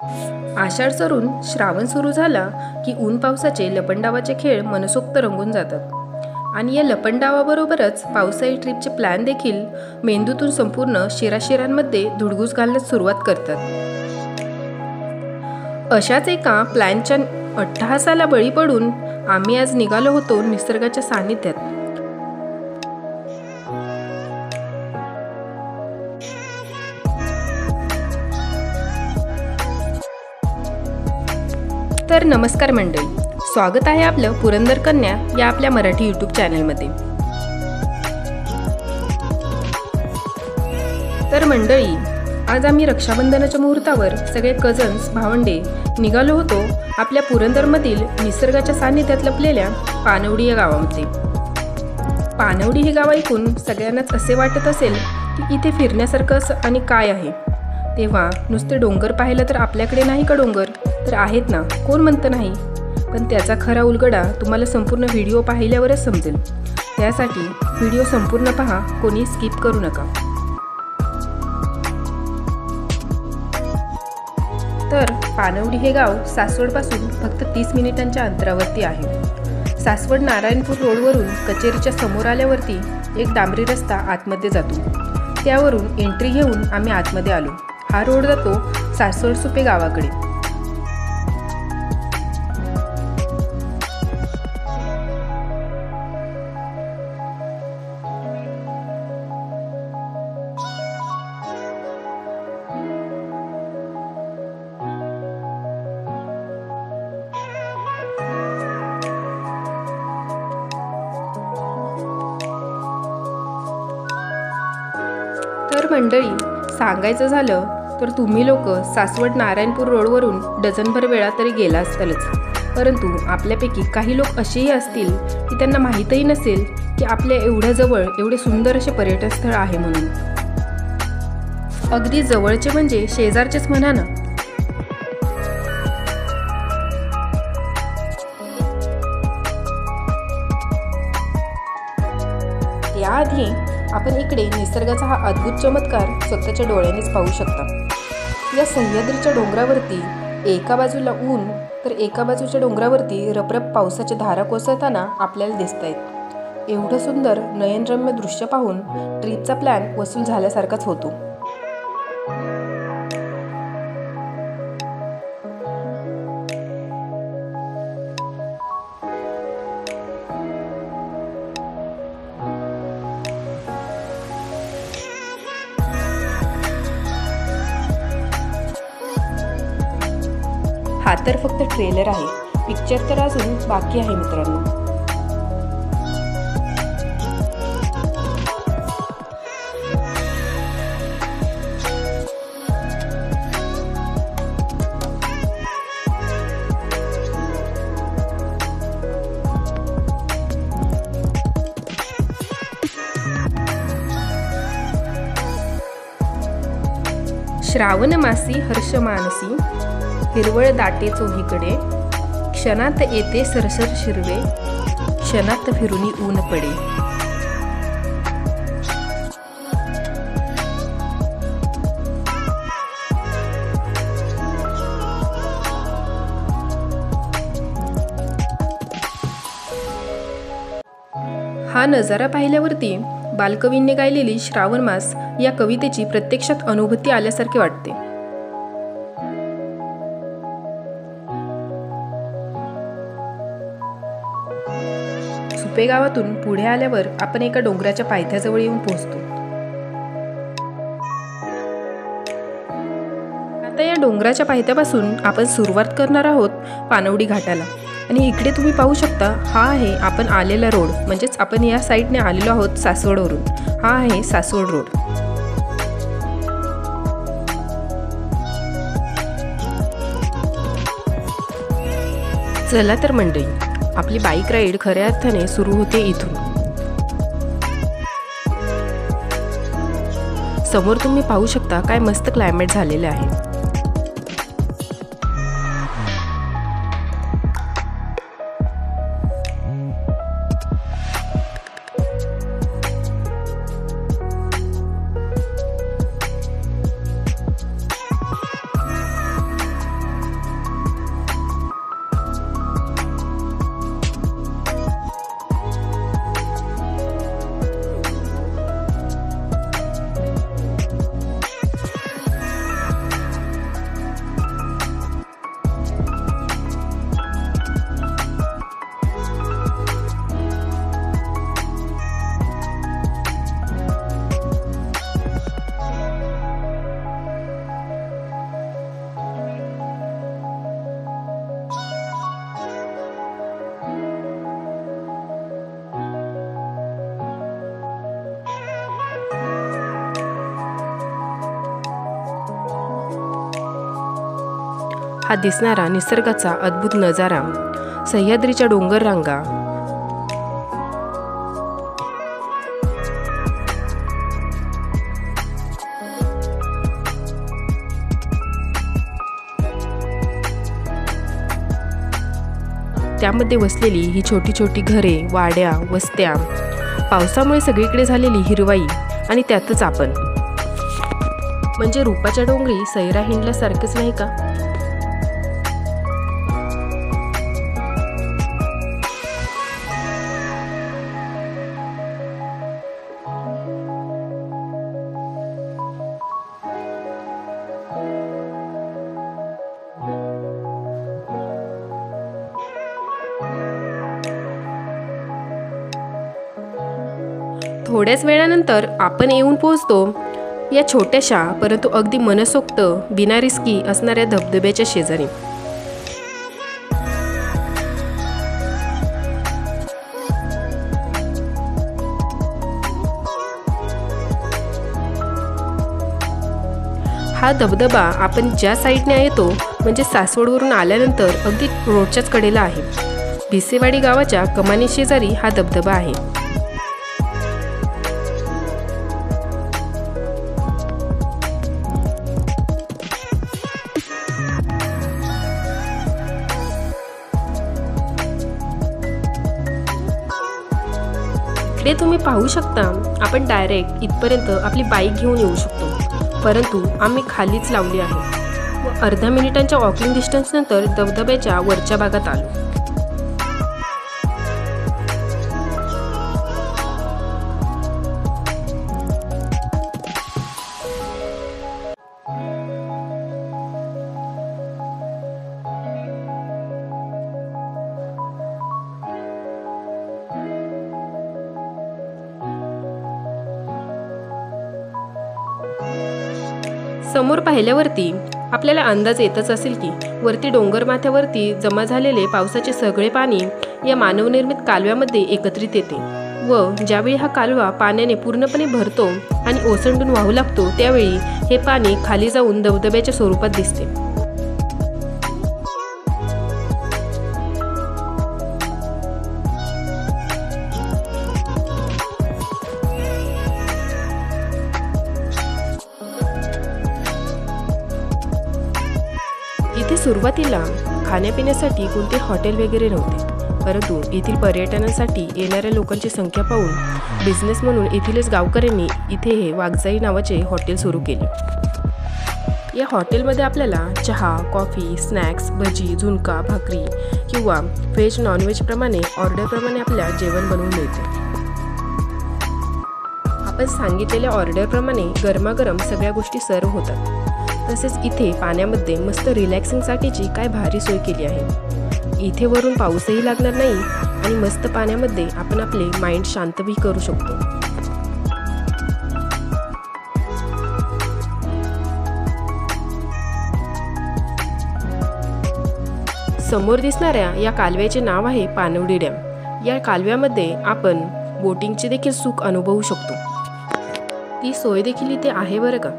आषाढ सरून श्रावण सुरू झाला की ऊन पावसाचे लपंडावाचे खेळ मनसोक्त रंगून जातात आणि या लपंडावाबरोबरच पावसाळी ट्रिपचे प्लॅन देखील मेंदूतून संपूर्ण शिराशिरांमध्ये धुडगूस घालण्यास सुरुवात करतात। अशाच एका प्लॅनच्या अट्टहासाला बळी पडून आम्ही आज निघालो होतो निसर्गाच्या सानिध्यात। तर नमस्कार मंडळी, स्वागत आहे आपलं पुरंदर कन्या या आपल्या मराठी यूट्यूब चॅनलमध्ये। तर मंडळी, आज आम्ही रक्षाबंधनाच्या मुहूर्तावर सगळे कझन्स भावंडे निघालो होतो आपल्या पुरंदरमधील निसर्गाच्या सानिध्यात लपलेल्या पानवडी या गावामध्ये। पानवडी हे गाव ऐकून सगळ्यांनाच असे वाटत असेल की इथे फिरण्यासारखं असं आणि काय आहे। तेव्हा नुसते डोंगर पाहिलं तर आपल्याकडे नाही का डोंगर, तर आहेत ना, कोण म्हणतं नाही। पण त्याचा खरा उलगडा तुम्हाला संपूर्ण व्हिडिओ पाहिल्यावरच समजेल। त्यासाठी व्हिडिओ संपूर्ण पहा, कोणी स्किप करू नका। तर पानवडी हे गाव सासवडपासून फक्त 30 मिनिटांच्या अंतरावरती आहे। सासवड नारायणपूर रोडवरून कचेरीच्या समोर आल्यावरती एक डांबरी रस्ता आतमध्ये जातो, त्यावरून एंट्री घेऊन आम्ही आतमध्ये आलो। हा रोड जातो सासवड-सुपे गावाकडे। तर मंडळी, सांगायचं झालं तर तुम्ही लोक सासवड नारायणपूर रोडवरून डझनभर वेळा तरी गेला असतालच, परंतु आपल्यापैकी काही लोक असेही असतील की त्यांना माहीतही नसेल की आपल्या एवढ्या जवळ एवढे सुंदर असे पर्यटन स्थळ आहे म्हणून। अगदी जवळचे म्हणजे शेजारचेच म्हणा ना। याआधी आपण इकडे निसर्गाचा हा अद्भुत चमत्कार स्वतःच्या डोळ्यांनीच पाहू शकता। या सह्याद्रीच्या डोंगरावरती एका बाजूला ऊन तर एका बाजूच्या डोंगरावरती रपरप पावसाच्या धारा कोसळताना आपल्याला दिसतायत। एवढं सुंदर नयनरम्य दृश्य पाहून ट्रिपचा प्लॅन वसूल झाल्यासारखाच होतो। हा तर फक्त ट्रेलर आहे, पिक्चर तर अजून बाकी आहे मित्रांनो। श्रावण मासी हर्ष मानसी, हिरवळ दाटे चोहीकडे, क्षणात येते सरसर शिरवे, क्षणात फिरुनी ऊन पडे। हा नजारा पाहिल्यावरती बालकवींनी गायलेली श्रावण मास या कवितेची प्रत्यक्षात अनुभूती आल्यासारखे वाटते। सुपे गावातून पुढे आल्यावर आपण एका डोंगराच्या पायथ्याजवळ येऊन पोहोचतो। आता या डोंगराच्या पायथ्यापासून आपण सुरुवात करणार आहोत पानवडी घाटाला। आणि इकडे तुम्ही पाहू शकता, हा आहे आपण आलेला रोड, म्हणजेच आपण या साईडने आलेलो आहोत सासवडवरून। हा आहे सासवड रोड। चला तर मंडळी, आपली बाईक राईड खऱ्या अर्थाने सुरू होते इथून। समोर तुम्ही पाहू शकता काय मस्त क्लायमेट झालेले आहे। हा दिसणारा निसर्गाचा अद्भुत नजारा, सह्याद्रीच्या डोंगर रांगा, त्यामध्ये वसलेली ही छोटी छोटी घरे, वाड्या, वस्त्या, पावसामुळे सगळीकडे झालेली हिरवाई आणि त्यातच आपण, म्हणजे रूपाच्या डोंगरी सैरा हिंडल्यासारखंच नाही का? थोड्याच वेळानंतर आपण येऊन पोहोचतो या छोट्याशा परंतु अगदी मनसोक्त बिना रिस्की असणाऱ्या धबधब्याच्या शेजारी. हा धबधबा आपण ज्या साईडने येतो म्हणजे सासवडवरून आल्यानंतर अगदी रोडच्याच कडेला आहे. भिसेवाडी गावाच्या कमानी शेजारी हा धबधबा आहे. इकडे तुम्ही पाहू शकता, आपण डायरेक्ट इथपर्यंत आपली बाईक घेऊन येऊ शकतो, परंतु आम्ही खालीच लावली आहे व अर्ध्या मिनिटांच्या वॉकिंग डिस्टन्स नंतर धबधब्याच्या वरच्या भागात आलो. समोर पाहिल्यावरती आपल्याला अंदाज येतच असेल की वरती डोंगर माथ्यावरती जमा झालेले पावसाचे सगळे पाणी या मानवनिर्मित कालव्यामध्ये एकत्रित येते व ज्यावेळी हा कालवा पाण्याने पूर्णपणे भरतो आणि ओसंडून वाहू लागतो त्यावेळी हे पाणी खाली जाऊन धबधब्याच्या स्वरूपात दिसते. इथे सुरुवातीला खाण्यापिण्यासाठी कोणते हॉटेल वगैरे नव्हते, परंतु येथील पर्यटनासाठी येणाऱ्या लोकांची संख्या पाहून बिझनेस म्हणून येथीलच गावकऱ्यांनी इथे हे वाघजाई नावाचे हॉटेल सुरू केले. या हॉटेलमध्ये आपल्याला चहा, कॉफी, स्नॅक्स, भजी, झुणका, भाकरी किंवा व्हेज नॉनव्हेज प्रमाणे ऑर्डरप्रमाणे आपल्या जेवण बनवून मिळते. आपण सांगितलेल्या ऑर्डरप्रमाणे गरमागरम सगळ्या गोष्टी सर्व होतात. तसेच इथे पाण्यामध्ये मस्त रिलॅक्सिंगसाठीची काय भारी सोय केली आहे. इथे वरून पाऊसही लागणार नाही आणि मस्त पाण्यामध्ये आपण आपले माइंड शांतही करू शकतो. समोर दिसणाऱ्या या कालव्याचे नाव आहे पानवडी डॅम. या कालव्यामध्ये आपण बोटिंगचे देखील सुख अनुभवू शकतो. ती सोय देखील इथे आहे बरं का.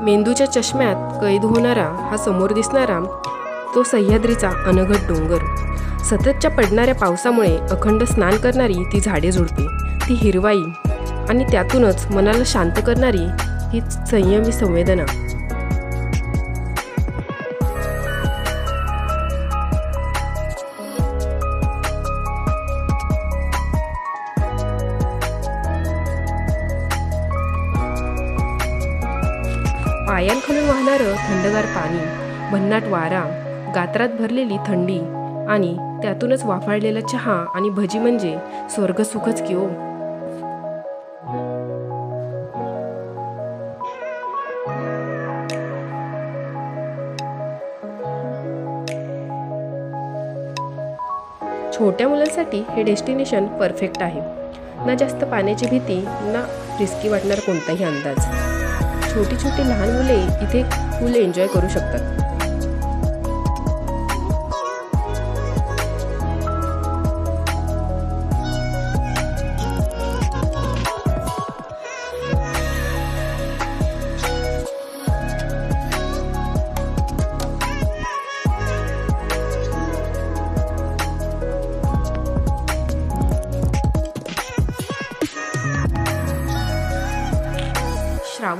मेंदूच्या चष्म्यात कैद होणारा हा समोर दिसणारा तो सह्याद्रीचा अनघट डोंगर, सततच्या पडणाऱ्या पावसामुळे अखंड स्नान करणारी ती झाडे झुडपे, ती हिरवाई आणि त्यातूनच मनाला शांत करणारी ही संयमी संवेदना. पायांखालून वाहणारं थंडगार पाणी, भन्नाट वारा, गात्रात भरलेली थंडी आणि त्यातूनच वाफाळलेला चहा आणि भजी म्हणजे स्वर्गसुखच की ओ. छोट्या मुलांसाठी हे डेस्टिनेशन परफेक्ट आहे. ना जास्त पाण्याची भीती ना रिस्की वाटणार कोणताही अंदाज. छोटी छोटी लहान मुले इथे फुल एन्जॉय करू शकतात.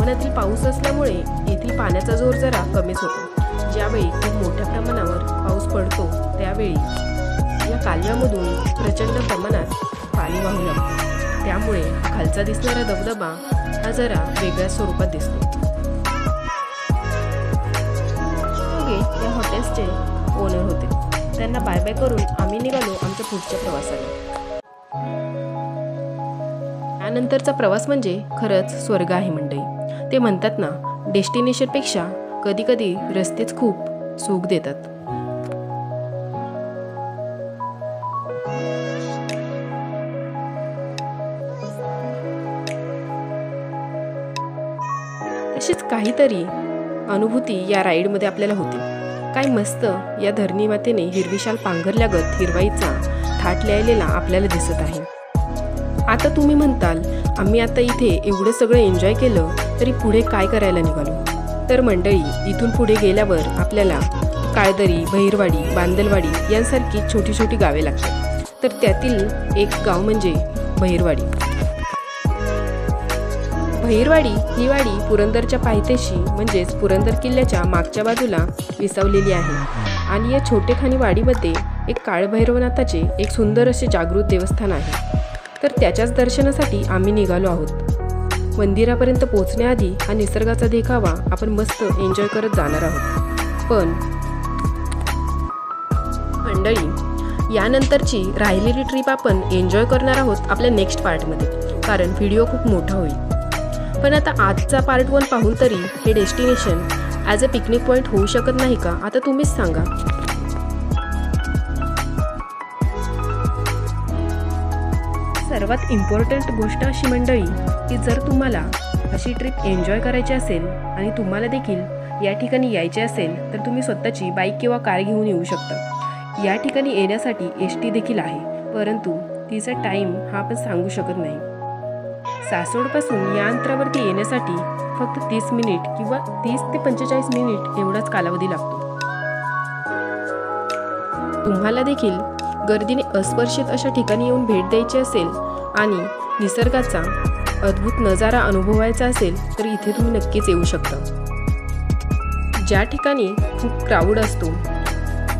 कोकणातील पाऊस असल्यामुळे येथील पाण्याचा जोर जरा कमीच होतो. ज्यावेळी खूप मोठ्या प्रमाणावर पाऊस पडतो त्यावेळी या कालव्यामधून प्रचंड प्रमाणात पाणी वाहू लागते. त्यामुळे खालचा दिसणारा धबधबा हा जरा वेगळ्या स्वरूपात दिसतो. या हॉटेल्सचे ओनर होते. त्यांना बाय बाय करून आम्ही निघालो आमच्या पुढच्या प्रवासाला. त्यानंतरचा प्रवास म्हणजे खरंच स्वर्ग आहे मंडळी. ते म्हणतात ना, डेस्टिनेशनपेक्षा कधी कधी रस्तेच खूप सुख देतात. तशीच काहीतरी अनुभूती या राईडमध्ये आपल्याला होती. काय मस्त या धरणी मातेने हिरविशाल पांघरल्यागत हिरवाईचा थाट लिहिलेला आपल्याला दिसत आहे. आता तुम्ही म्हणताल, आम्ही आता इथे एवढं सगळं एन्जॉय केलं तरी पुढे काय करायला निघालो? तर मंडळी, इथून पुढे गेल्यावर आपल्याला काळदरी, बहिरवाडी, बांदलवाडी यांसारखी छोटी छोटी गावे लागतात. तर त्यातील एक गाव म्हणजे बहिरवाडी. बहिरवाडी ही वाडी पुरंदरच्या पायथ्याशी म्हणजेच पुरंदर किल्ल्याच्या मागच्या बाजूला विसावलेली आहे. आणि या छोटेखानी वाडीमध्ये एक काळभैरवनाथाचे एक सुंदर असे जागृत देवस्थान आहे. तर त्याच्याच दर्शनासाठी आम्ही निघालो आहोत. मंदिरापर्यंत पोहोचण्याआधी हा निसर्गाचा देखावा आपण मस्त एन्जॉय करत जाणार आहोत. पण मंडळी, यानंतरची राहिलेली ट्रिप आपण एन्जॉय करणार आहोत आपल्या नेक्स्ट पार्टमध्ये, कारण व्हिडिओ खूप मोठा होईल. पण आता आजचा पार्ट 1 पाहून तरी हे destination as a picnic point होऊ शकत नाही का? आता तुम्हीच सांगा. सर्वात इम्पॉर्टंट गोष्ट अशी मंडळी की जर तुम्हाला अशी ट्रिप एन्जॉय करायची असेल आणि तुम्हाला देखील या ठिकाणी यायचे असेल तर तुम्ही स्वतःची बाईक किंवा कार घेऊन येऊ शकता. या ठिकाणी येण्यासाठी ST देखील आहे, परंतु तिचा टाईम हा आपण सांगू शकत नाही. सासवडपासून या अंतरावरती येण्यासाठी फक्त 30 मिनिट किंवा 30 ते 45 मिनिट एवढाच कालावधी लागतो. तुम्हाला देखील गर्दीने अस्पर्शित अशा ठिकाणी येऊन भेट द्यायची असेल आणि निसर्गाचा अद्भुत नजारा अनुभवायचा असेल तर इथे तुम्ही नक्कीच येऊ शकता. ज्या ठिकाणी खूप क्राऊड असतो,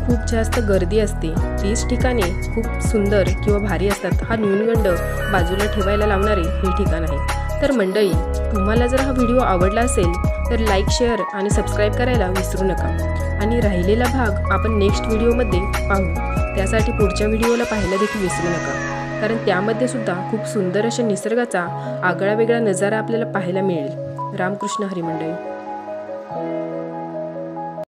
खूप जास्त गर्दी असते, तीच ठिकाणे खूप सुंदर किंवा भारी असतात. हा न्यूनगंड बाजूला ठेवायला लावणारे हे ठिकाण आहे. तर मंडळी, तुम्हाला जर हा व्हिडिओ आवडला असेल तर लाईक, शेअर आणि सबस्क्राईब करायला विसरू नका. आणि राहिलेला भाग आपण नेक्स्ट व्हिडिओमध्ये पाहू. त्यासाठी पुढच्या व्हिडिओला पाहायला देखील विसरू नका, कारण त्यामध्ये सुद्धा खूप सुंदर अशा निसर्गाचा आगळा वेगळा नजारा आपल्याला पाहायला मिळेल. रामकृष्ण हरी मंडळी.